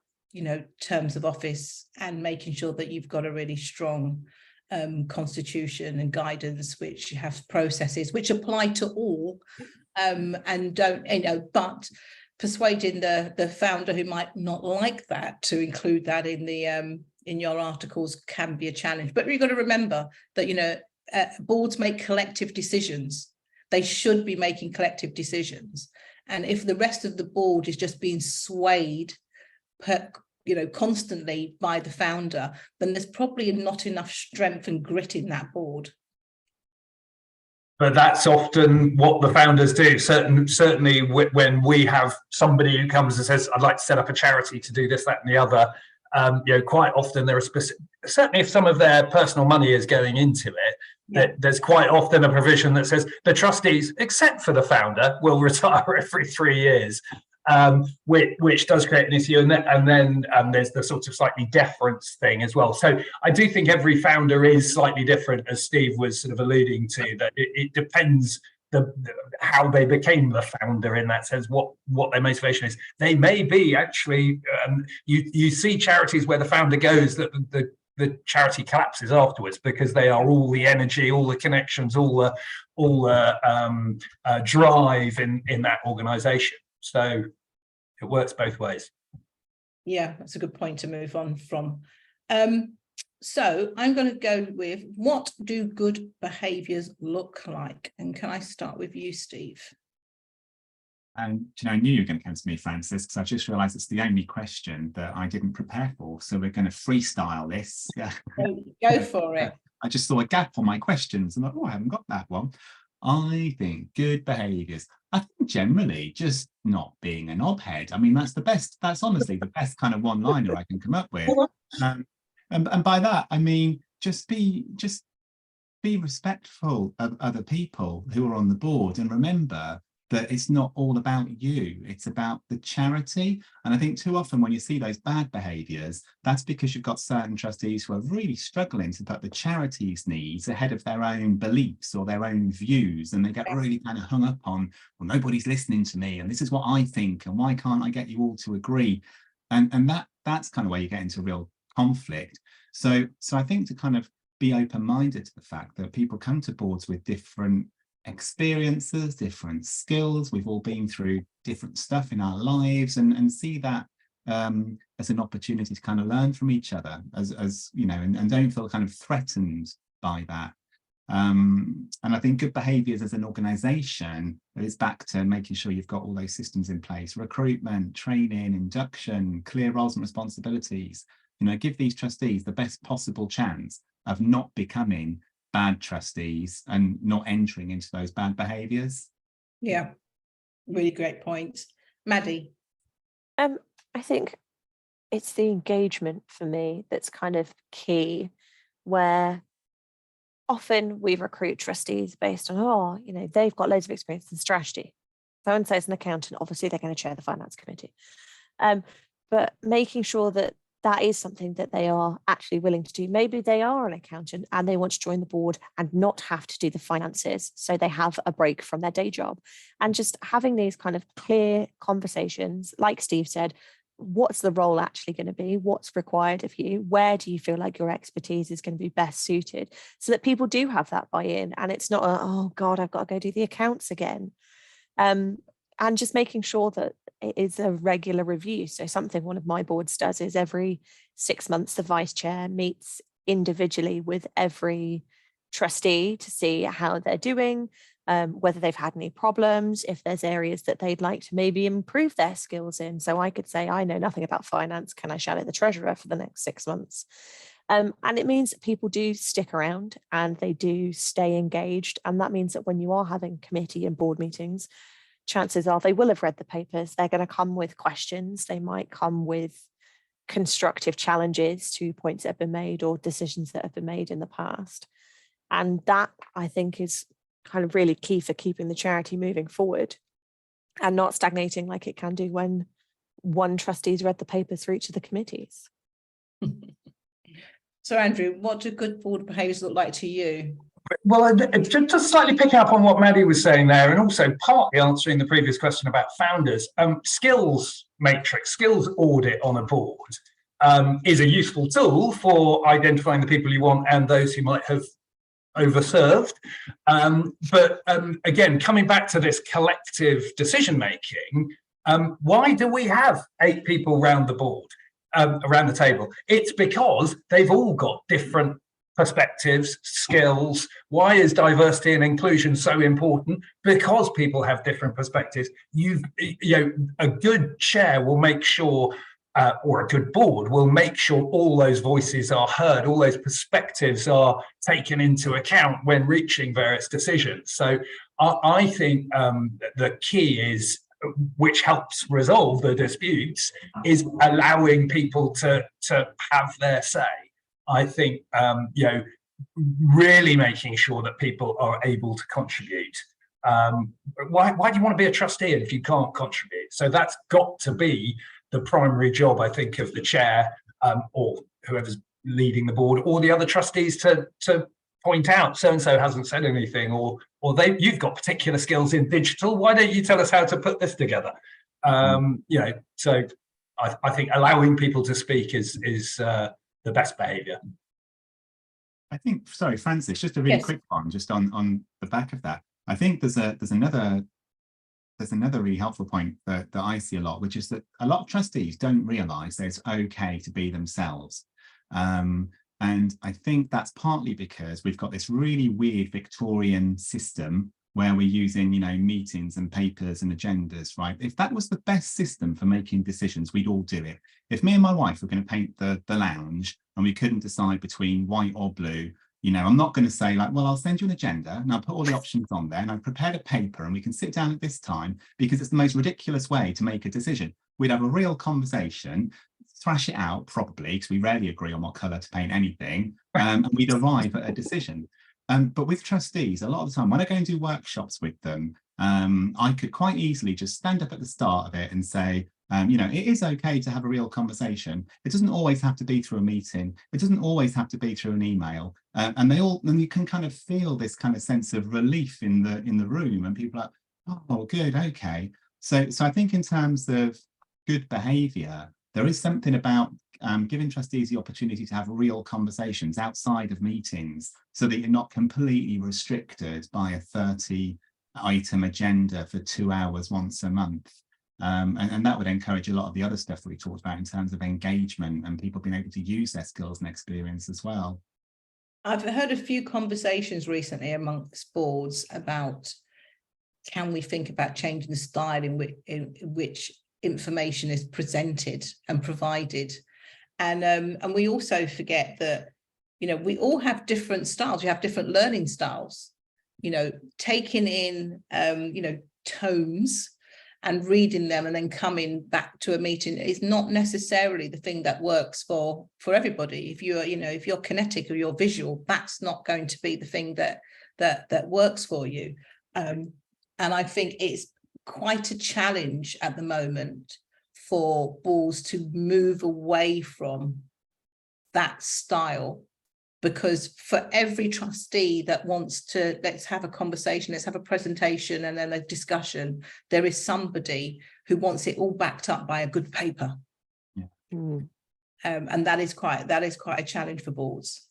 terms of office and making sure that you've got a really strong constitution and guidance, which has processes which apply to all, and don't, but persuading the founder who might not like that to include that in the in your articles can be a challenge. But you've got to remember that boards make collective decisions. They should be making collective decisions, and if the rest of the board is just being swayed constantly by the founder, then there's probably not enough strength and grit in that board. But that's often what the founders do. Certainly when we have somebody who comes and says, I'd like to set up a charity to do this, that, and the other, quite often there are certainly if some of their personal money is going into it, there's quite often a provision that says the trustees, except for the founder, will retire every 3 years. Which does create an issue, and then there's the sort of slightly deference thing as well. So I do think every founder is slightly different, as Steve was sort of alluding to, that it depends how they became the founder, in that sense, what their motivation is. They may be actually, you see charities where the founder goes, that the charity collapses afterwards, because they are all the energy, all the connections, all the drive in that organisation. So it works both ways. Yeah, that's a good point to move on from. So I'm going to go with, what do good behaviours look like? And can I start with you, Steve? And I knew you were going to come to me, Francis, because I just realised it's the only question that I didn't prepare for. So we're going to freestyle this. Yeah. Go for it. I just saw a gap on my questions and I thought, I haven't got that one. I think good behaviours, I think generally just not being a knobhead. I mean, that's honestly the best kind of one-liner I can come up with. And by that, I mean, just be respectful of other people who are on the board, and remember that it's not all about you, it's about the charity. And I think too often when you see those bad behaviours, that's because you've got certain trustees who are really struggling to put the charity's needs ahead of their own beliefs or their own views, and they get really kind of hung up on, well, nobody's listening to me, and this is what I think, and why can't I get you all to agree? And that's kind of where you get into real conflict. So I think to kind of be open-minded to the fact that people come to boards with different experiences, different skills, we've all been through different stuff in our lives, and see that as an opportunity to kind of learn from each other, as you know, and don't feel kind of threatened by that. And I think good behaviours as an organisation is back to making sure you've got all those systems in place: recruitment, training, induction, clear roles and responsibilities. You know, give these trustees the best possible chance of not becoming bad trustees and not entering into those bad behaviours. Yeah, really great points. Maddie? I think it's the engagement for me that's kind of key, where often we recruit trustees based on, oh, you know, they've got loads of experience in strategy. So-and-so is an accountant, obviously they're going to chair the finance committee. But making sure that that is something that they are actually willing to do. Maybe they are an accountant and they want to join the board and not have to do the finances, so they have a break from their day job. And just having these kind of clear conversations, like Steve said, what's the role actually going to be? What's required of you? Where do you feel like your expertise is going to be best suited? So that people do have that buy-in, and it's not a, oh God, I've got to go do the accounts again. And just making sure that it is a regular review. So something one of my boards does is every 6 months, the vice chair meets individually with every trustee to see how they're doing, whether they've had any problems, if there's areas that they'd like to maybe improve their skills in. So I could say, I know nothing about finance. Can I shadow the treasurer for the next 6 months? And it means that people do stick around and they do stay engaged. And that means that when you are having committee and board meetings, chances are they will have read the papers. They're going to come with questions. They might come with constructive challenges to points that have been made or decisions that have been made in the past. And that, I think, is kind of really key for keeping the charity moving forward and not stagnating like it can do when one trustee's read the papers for each of the committees. So Andrew, what do good board behaviours look like to you? Well, just slightly picking up on what Maddie was saying there, and also partly answering the previous question about founders, skills matrix, skills audit on a board is a useful tool for identifying the people you want and those who might have overserved. But again, coming back to this collective decision making, why do we have 8 people around the board, around the table? It's because they've all got different perspectives, skills. Why is diversity and inclusion so important? Because people have different perspectives. You know, a good chair will make sure, or a good board will make sure all those voices are heard, all those perspectives are taken into account when reaching various decisions. So I think the key is, which helps resolve the disputes, is allowing people to have their say. I think, you know, really making sure that people are able to contribute. Why do you want to be a trustee if you can't contribute? So that's got to be the primary job, I think, of the chair, or whoever's leading the board, or the other trustees to point out so-and-so hasn't said anything, or you've got particular skills in digital. Why don't you tell us how to put this together? You know, so I think allowing people to speak is the best behaviour. I think, sorry, Francis, just a really quick one, just on the back of that. I think there's another really helpful point that I see a lot, which is that a lot of trustees don't realise that it's okay to be themselves. And I think that's partly because we've got this really weird Victorian system where we're using, you know, meetings and papers and agendas, right? If that was the best system for making decisions, we'd all do it. If me and my wife were going to paint the lounge and we couldn't decide between white or blue, you know, I'm not going to say like, well, I'll send you an agenda and I'll put all the options on there and I've prepared a paper and we can sit down at this time, because it's the most ridiculous way to make a decision. We'd have a real conversation, thrash it out probably, because we rarely agree on what colour to paint anything, and we'd arrive at a decision. But with trustees, a lot of the time when I go and do workshops with them, I could quite easily just stand up at the start of it and say, you know, it is okay to have a real conversation. It doesn't always have to be through a meeting. It doesn't always have to be through an email. And you can kind of feel this kind of sense of relief in the room, and people are like, oh, good, okay. So I think in terms of good behaviour, there is something about giving trustees the opportunity to have real conversations outside of meetings, so that you're not completely restricted by a 30-item agenda for 2 hours once a month. And that would encourage a lot of the other stuff that we talked about in terms of engagement and people being able to use their skills and experience as well. I've heard a few conversations recently amongst boards about, can we think about changing the style in which information is presented and provided? And we also forget that, you know, we all have different styles. We have different learning styles. You know, taking in, you know, tomes and reading them and then coming back to a meeting is not necessarily the thing that works for everybody. If you're, you know, if you're kinetic or you're visual, that's not going to be the thing that works for you. And I think it's quite a challenge at the moment for boards to move away from that style, because for every trustee that wants to, let's have a conversation, let's have a presentation and then a discussion, there is somebody who wants it all backed up by a good paper. Yeah. And that is quite a challenge for boards.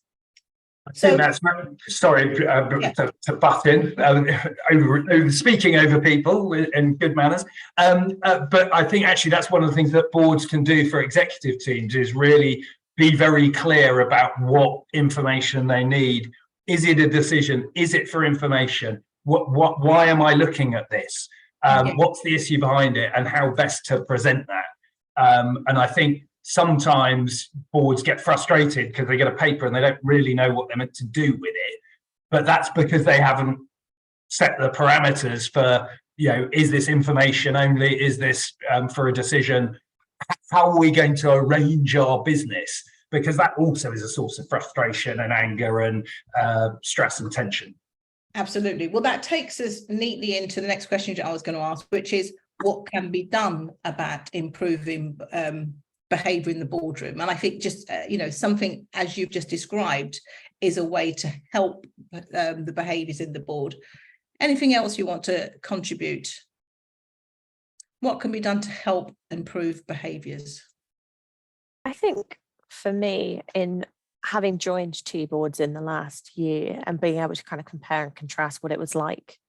I think that's, sorry to butt in, over speaking over people in good manners, but I think actually that's one of the things that boards can do for executive teams, is really be very clear about what information they need. Is it a decision? Is it for information? Why am I looking at this? What's the issue behind it, and how best to present that? And I think sometimes boards get frustrated because they get a paper and they don't really know what they're meant to do with it. But that's because they haven't set the parameters for, you know, is this information only? Is this for a decision? How are we going to arrange our business? Because that also is a source of frustration and anger and stress and tension. Absolutely. Well, that takes us neatly into the next question that I was going to ask, which is what can be done about improving behaviour in the boardroom? And I think just, you know, something as you've just described is a way to help the behaviours in the board. Anything else you want to contribute? What can be done to help improve behaviours? I think for me, in having joined 2 boards in the last year and being able to kind of compare and contrast what it was like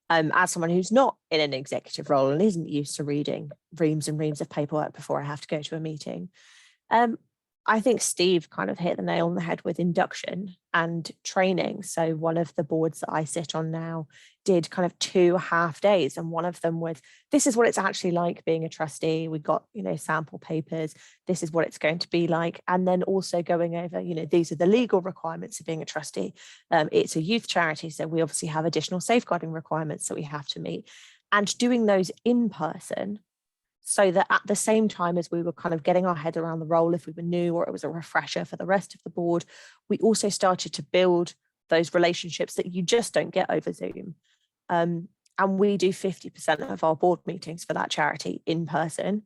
as someone who's not in an executive role and isn't used to reading reams and reams of paperwork before I have to go to a meeting, I think Steve kind of hit the nail on the head with induction and training. So one of the boards that I sit on now did kind of 2 half days, and one of them was, this is what it's actually like being a trustee. We got, you know, sample papers. This is what it's going to be like. And then also going over, you know, these are the legal requirements of being a trustee. It's a youth charity, so we obviously have additional safeguarding requirements that we have to meet, and doing those in person, so that at the same time as we were kind of getting our head around the role, if we were new or it was a refresher for the rest of the board, we also started to build those relationships that you just don't get over Zoom. And we do 50% of our board meetings for that charity in person.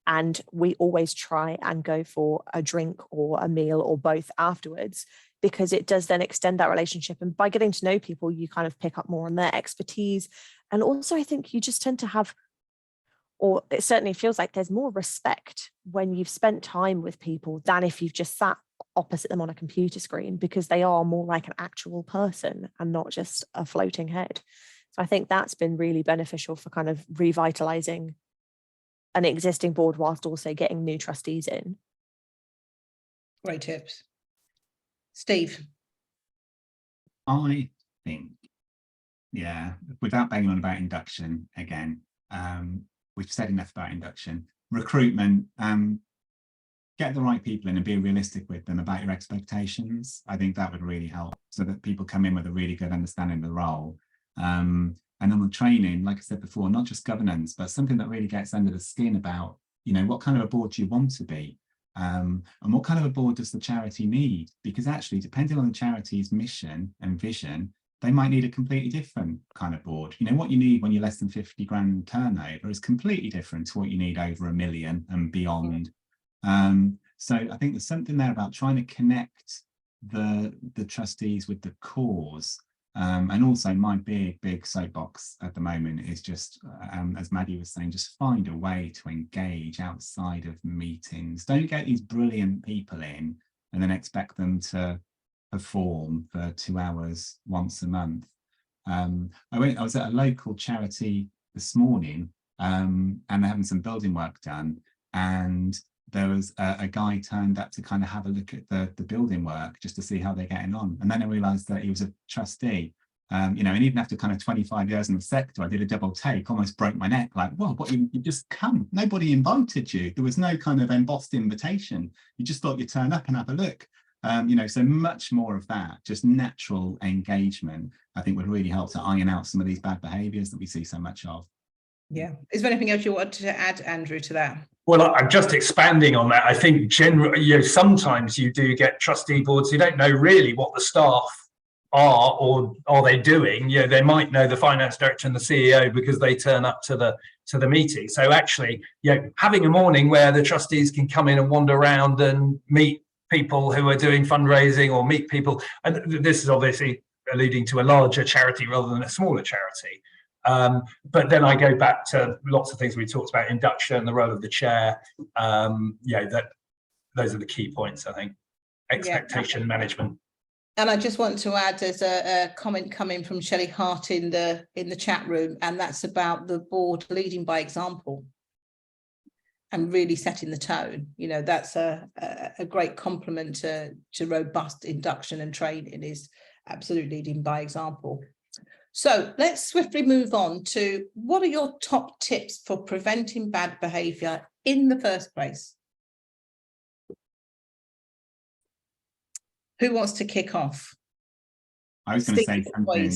And we always try and go for a drink or a meal or both afterwards, because it does then extend that relationship. And by getting to know people, you kind of pick up more on their expertise. And also, I think you just tend to have, or it certainly feels like there's more respect when you've spent time with people than if you've just sat opposite them on a computer screen, because they are more like an actual person and not just a floating head. So I think that's been really beneficial for kind of revitalizing an existing board whilst also getting new trustees in. Great tips. Steve? I think, yeah, without banging on about induction again, we've said enough about induction. Recruitment, get the right people in and be realistic with them about your expectations. I think that would really help, so that people come in with a really good understanding of the role. And then the training, like I said before, not just governance, but something that really gets under the skin about, you know, what kind of a board do you want to be? And what kind of a board does the charity need? Because actually, depending on the charity's mission and vision, they might need a completely different kind of board. You know, what you need when you're less than 50 grand turnover is completely different to what you need over 1 million and beyond. So I think there's something there about trying to connect the trustees with the cause. And also my big soapbox at the moment is just, as Maddie was saying, just find a way to engage outside of meetings. Don't get these brilliant people in and then expect them to perform for 2 hours once a month. I was at a local charity this morning, and they're having some building work done, and there was a guy turned up to kind of have a look at the building work just to see how they're getting on. And then I realized that he was a trustee. You know, and even after kind of 25 years in the sector, I did a double take, almost broke my neck. Like, well, what, you just come? Nobody invited you. There was no kind of embossed invitation. You just thought you'd turn up and have a look. You know, so much more of that, just natural engagement, I think would really help to iron out some of these bad behaviours that we see so much of. Yeah. Is there anything else you wanted to add, Andrew, to that? Well, I'm just expanding on that. I think generally, you know, sometimes you do get trustee boards who don't know really what the staff are or are they doing. You know, they might know the finance director and the CEO because they turn up to the meeting. So actually, you know, having a morning where the trustees can come in and wander around and meet people who are doing fundraising or meet people, and this is obviously alluding to a larger charity rather than a smaller charity. But then I go back to lots of things we talked about, induction, the role of the chair. Yeah, those are the key points, I think. Expectation management. And I just want to add, there's a comment coming from Shelley Hart in the chat room, and that's about the board leading by example and really setting the tone. You know, that's a great compliment to robust induction and training, is absolutely leading by example. So let's swiftly move on to, what are your top tips for preventing bad behaviour in the first place? Who wants to kick off? I was going to say something.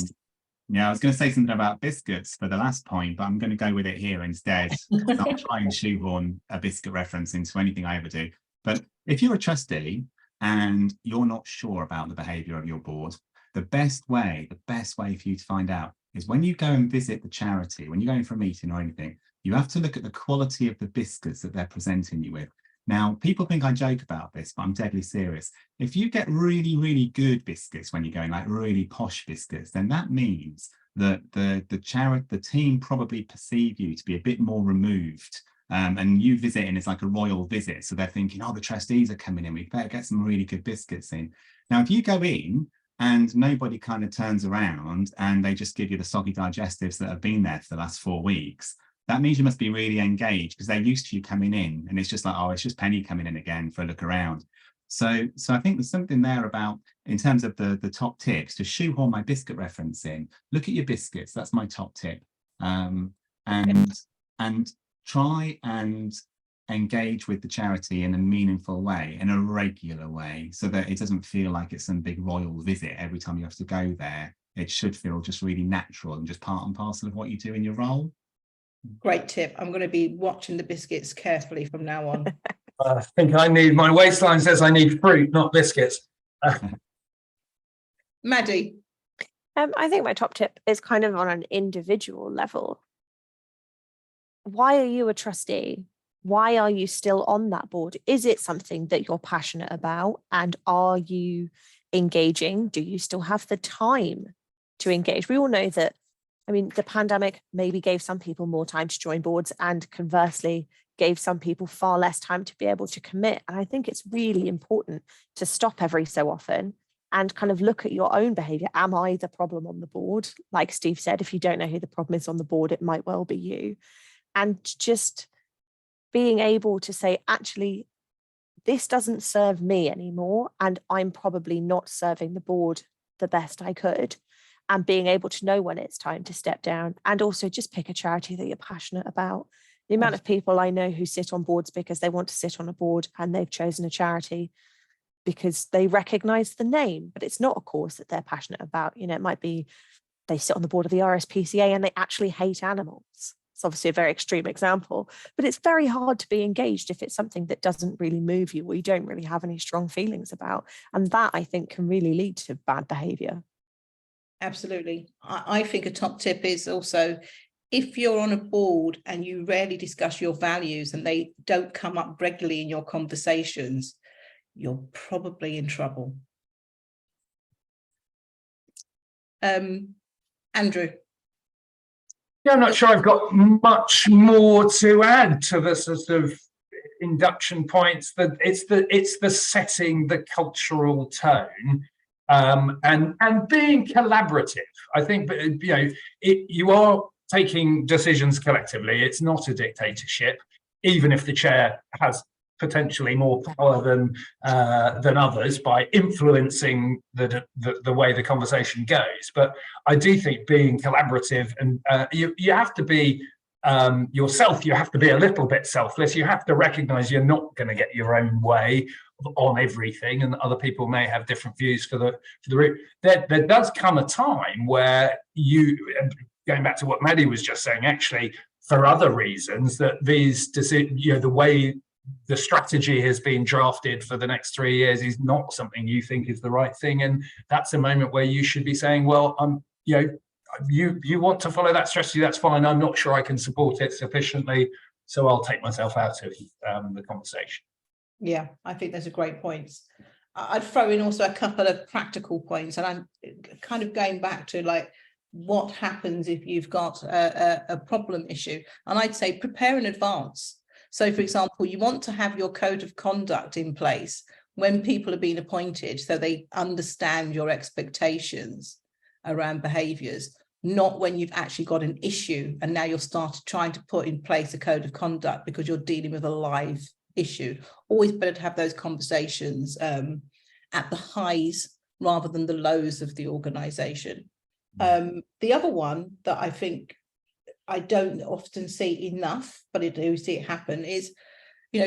Yeah, I was going to say something about biscuits for the last point, but I'm going to go with it here instead. I'll try and shoehorn a biscuit reference into anything I ever do. But if you're a trustee and you're not sure about the behaviour of your board, the best way for you to find out is when you go and visit the charity, when you're going for a meeting or anything, you have to look at the quality of the biscuits that they're presenting you with. Now, people think I joke about this, but I'm deadly serious. If you get really, really good biscuits when you're going, like really posh biscuits, then that means that the team probably perceive you to be a bit more removed. And you visiting is like a royal visit. So they're thinking, oh, the trustees are coming in, we better get some really good biscuits in. Now, if you go in and nobody kind of turns around and they just give you the soggy digestives that have been there for the last 4 weeks, that means you must be really engaged because they're used to you coming in, and it's just like, oh, it's just Penny coming in again for a look around. So I think there's something there about, in terms of the top tips, to shoehorn my biscuit reference in. Look at your biscuits. That's my top tip. And try and engage with the charity in a meaningful way, in a regular way, so that it doesn't feel like it's some big royal visit every time you have to go there. It should feel just really natural and just part and parcel of what you do in your role. Great tip. I'm going to be watching the biscuits carefully from now on. I think my waistline says I need fruit, not biscuits. Maddie? I think my top tip is kind of on an individual level. Why are you a trustee? Why are you still on that board? Is it something that you're passionate about? And are you engaging? Do you still have the time to engage? We all know that, I mean, the pandemic maybe gave some people more time to join boards, and conversely gave some people far less time to be able to commit. And I think it's really important to stop every so often and kind of look at your own behaviour. Am I the problem on the board? Like Steve said, if you don't know who the problem is on the board, it might well be you. And just being able to say, actually, this doesn't serve me anymore, and I'm probably not serving the board the best I could. And being able to know when it's time to step down, and also just pick a charity that you're passionate about. The amount of people I know who sit on boards because they want to sit on a board, and they've chosen a charity because they recognise the name, but it's not a cause that they're passionate about. You know, it might be they sit on the board of the RSPCA and they actually hate animals. It's obviously a very extreme example, but it's very hard to be engaged if it's something that doesn't really move you or you don't really have any strong feelings about. And that, I think, can really lead to bad behaviour. Absolutely. I think a top tip is also, if you're on a board and you rarely discuss your values and they don't come up regularly in your conversations, you're probably in trouble. Andrew. Yeah, I'm not sure I've got much more to add to the sort of induction points. That it's the setting, the cultural tone, and being collaborative. I think, you are taking decisions collectively. It's not a dictatorship, even if the chair has potentially more power than others by influencing the way the conversation goes. But I do think being collaborative, and you have to be yourself. You have to be a little bit selfless. You have to recognize you're not going to get your own way on everything, and other people may have different views for the route. There does come a time where you, going back to what Maddie was just saying, actually, for other reasons, that these decisions, the way the strategy has been drafted for the next 3 years is not something you think is the right thing, and that's a moment where you should be saying, well, you want to follow that strategy, that's fine. I'm not sure I can support it sufficiently, so I'll take myself out of the conversation. Yeah, I think those are great points. I'd throw in also a couple of practical points, and I'm kind of going back to like, what happens if you've got a problem issue? And I'd say prepare in advance. So, for example, you want to have your code of conduct in place when people are being appointed, so they understand your expectations around behaviours, not when you've actually got an issue and now you're trying to put in place a code of conduct because you're dealing with a live issue. Always better to have those conversations at the highs rather than the lows of the organisation. The other one that I think I don't often see enough, but I do see it happen, is,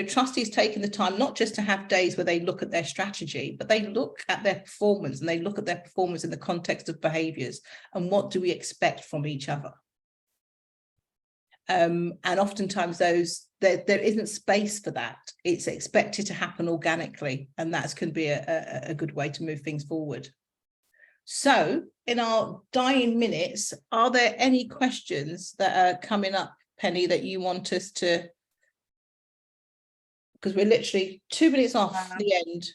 trustees taking the time not just to have days where they look at their strategy, but they look at their performance, and they look at their performance in the context of behaviours and what do we expect from each other. And oftentimes there isn't space for that. It's expected to happen organically, and that can be a good way to move things forward. So in our dying minutes, are there any questions that are coming up, Penny, that you want us to, because we're literally 2 minutes off the end.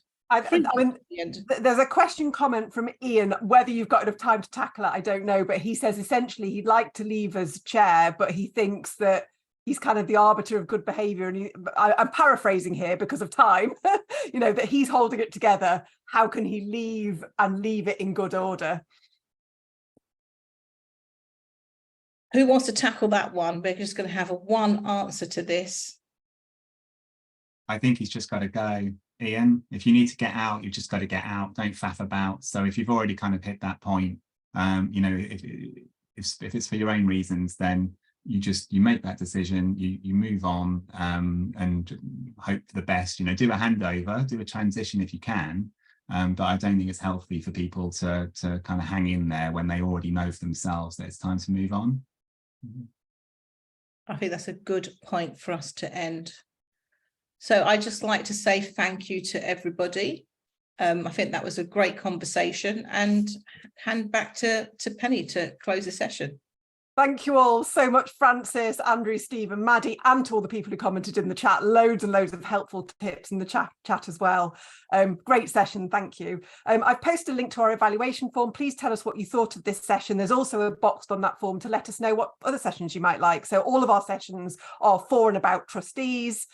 There's a question comment from Ian, whether you've got enough time to tackle it, I don't know, but he says essentially he'd like to leave as chair, but he thinks that he's kind of the arbiter of good behaviour, and I'm paraphrasing here because of time, that he's holding it together. How can he leave it in good order? Who wants to tackle that one? We're just going to have one answer to this. I think he's just got to go. Ian, if you need to get out, you've just got to get out. Don't faff about. So if you've already kind of hit that point, if it's for your own reasons, then you make that decision, you move on, and hope for the best. Do a handover, do a transition if you can, but I don't think it's healthy for people to kind of hang in there when they already know for themselves that it's time to move on. I think that's a good point for us to end. So I'd just like to say thank you to everybody. I think that was a great conversation, and hand back to Penny to close the session. Thank you all so much, Francis, Andrew, Steve and Maddie, and to all the people who commented in the chat. Loads and loads of helpful tips in the chat as well. Great session, thank you. I've posted a link to our evaluation form. Please tell us what you thought of this session. There's also a box on that form to let us know what other sessions you might like. So all of our sessions are for and about trustees,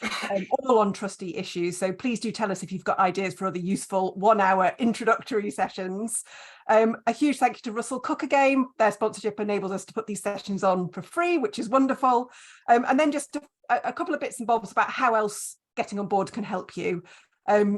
all on trustee issues. So please do tell us if you've got ideas for other useful 1 hour introductory sessions. A huge thank you to Russell Cook again. Their sponsorship enables us to put these sessions on for free, which is wonderful. And then just a couple of bits and bobs about how else getting on board can help you.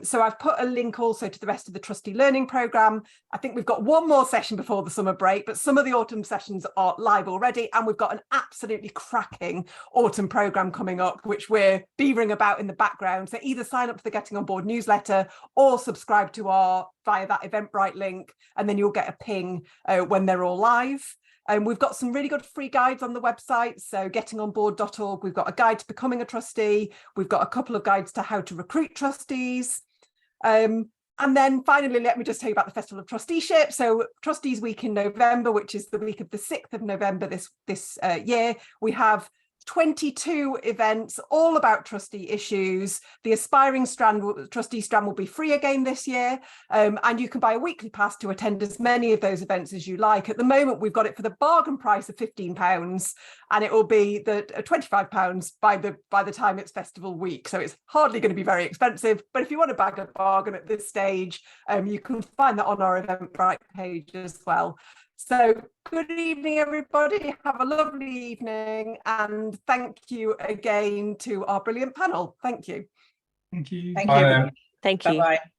So I've put a link also to the rest of the Trustee Learning Programme. I think we've got one more session before the summer break, but some of the autumn sessions are live already, and we've got an absolutely cracking autumn programme coming up, which we're beavering about in the background. So either sign up to the Getting On Board newsletter or subscribe to our via that Eventbrite link, and then you'll get a ping when they're all live. We've got some really good free guides on the website, so gettingonboard.org. We've got a guide to becoming a trustee. We've got a couple of guides to how to recruit trustees. And then finally, let me just tell you about the Festival of Trusteeship. So Trustees Week in November, which is the week of the 6th of November this year, we have 22 events all about trustee issues. The aspiring trustee strand will be free again this year, and you can buy a weekly pass to attend as many of those events as you like. At the moment, we've got it for the bargain price of £15, and it will be the £25 by the time it's festival week. So it's hardly going to be very expensive. But if you want to bag a bargain at this stage, you can find that on our Eventbrite page as well. So good evening, everybody. Have a lovely evening, and thank you again to our brilliant panel. Thank you. Thank you. Thank Bye you. then. Thank you. Bye-bye.